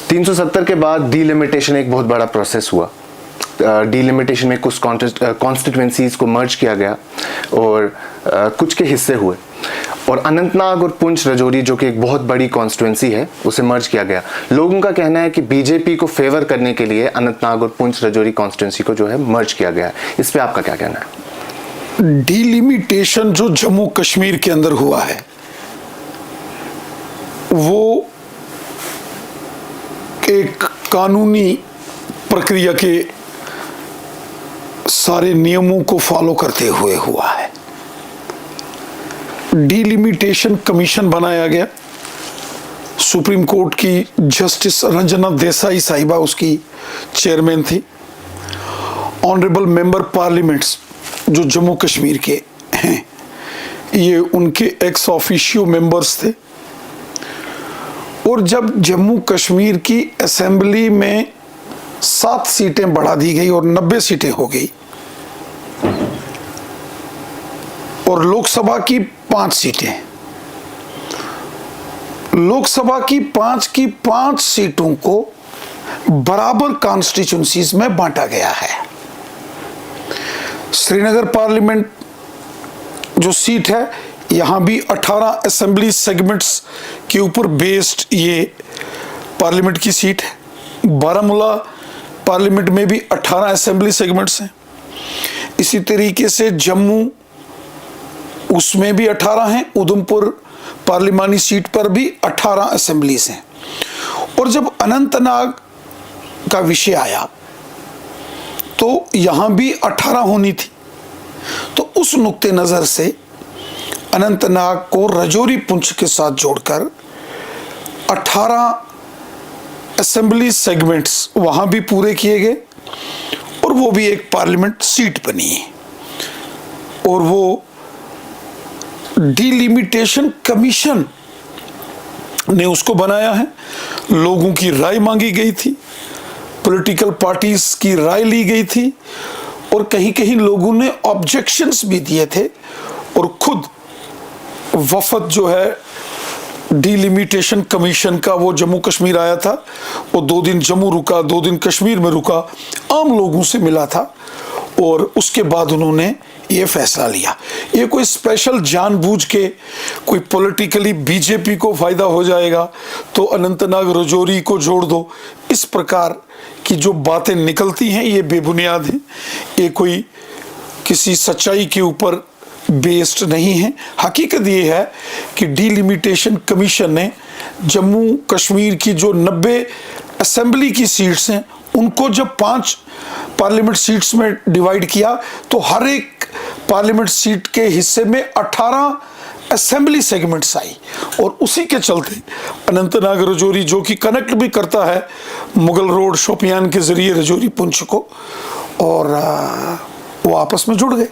370 के बाद डीलिमिटेशन एक बहुत बड़ा प्रोसेस हुआ। डीलिमिटेशन में कुछ कॉन्स्टिट्यूएंसीज को मर्ज किया गया और कुछ के हिस्से हुए, और अनंतनाग और पुंछ राजौरी जो कि एक बहुत बड़ी कॉन्स्टिट्यूएंसी है उसे मर्ज किया गया। लोगों का कहना है कि बीजेपी को फेवर करने के लिए अनंतनाग और पुंछ राजौरी कॉन्स्टिट्यूएंसी को जो है मर्ज किया गया है। इस पे आपका क्या कहना है? डीलिमिटेशन जो जम्मू कश्मीर के अंदर हुआ है वो एक कानूनी प्रक्रिया के सारे नियमों को फॉलो करते हुए हुआ है। डीलिमिटेशन कमीशन बनाया गया, सुप्रीम कोर्ट की जस्टिस रंजना देसाई साहिबा उसकी चेयरमैन थी। ऑनरेबल मेंबर पार्लियामेंट्स जो जम्मू कश्मीर के हैं ये उनके एक्स ऑफिशियो मेंबर्स थे, और जब जम्मू कश्मीर की असेंबली में 7 सीटें बढ़ा दी गई और 90 सीटें हो गई, और लोकसभा की 5 सीटें, लोकसभा की 5 सीटों को बराबर कॉन्स्टिट्यूंसीज में बांटा गया है। श्रीनगर पार्लियामेंट जो सीट है यहां भी 18 असेंबली सेगमेंट्स के ऊपर बेस्ड ये पार्लियामेंट की सीट है। बारामूला पार्लियामेंट में भी 18 असेंबली सेगमेंट्स हैं। इसी तरीके से जम्मू उसमें भी 18 हैं। उधमपुर पार्लिमानी सीट पर भी 18 असेंबलीज हैं। और जब अनंतनाग का विषय आया तो यहां भी 18 होनी थी। तो उस नुक्ते नजर से अनंतनाग को राजौरी पुंछ के साथ जोड़कर 18 असेंबली सेगमेंट्स वहां भी पूरे किए गए, और वो भी एक पार्लियामेंट सीट बनी है। और वो डीलिमिटेशन कमीशन ने उसको बनाया है। लोगों की राय मांगी गई थी, पॉलिटिकल पार्टीज की राय ली गई थी, और कहीं कहीं लोगों ने ऑब्जेक्शंस भी दिए थे। और खुद वफद जो है डीलिमिटेशन कमीशन का वो जम्मू कश्मीर आया था। वो 2 दिन जम्मू रुका, 2 दिन कश्मीर में रुका, आम लोगों से मिला था, और उसके बाद उन्होंने ये फैसला लिया। ये कोई स्पेशल जानबूझ के कोई पॉलिटिकली बीजेपी को फायदा हो जाएगा तो अनंतनाग राजौरी को जोड़ दो, इस प्रकार की जो बातें निकलती हैं ये बेबुनियाद हैं। ये कोई किसी सच्चाई के ऊपर बेस्ड नहीं है। हकीकत ये है कि डीलिमिटेशन कमीशन ने जम्मू कश्मीर की जो 90 असेंबली की सीट्स हैं उनको जब 5 पार्लियामेंट सीट्स में डिवाइड किया तो हर एक पार्लियामेंट सीट के हिस्से में 18 असेंबली सेगमेंट्स आई, और उसी के चलते अनंतनाग राजौरी जो कि कनेक्ट भी करता है मुगल रोड शोपियान के जरिए राजौरी पुंछ को, और वो आपस में जुड़ गए।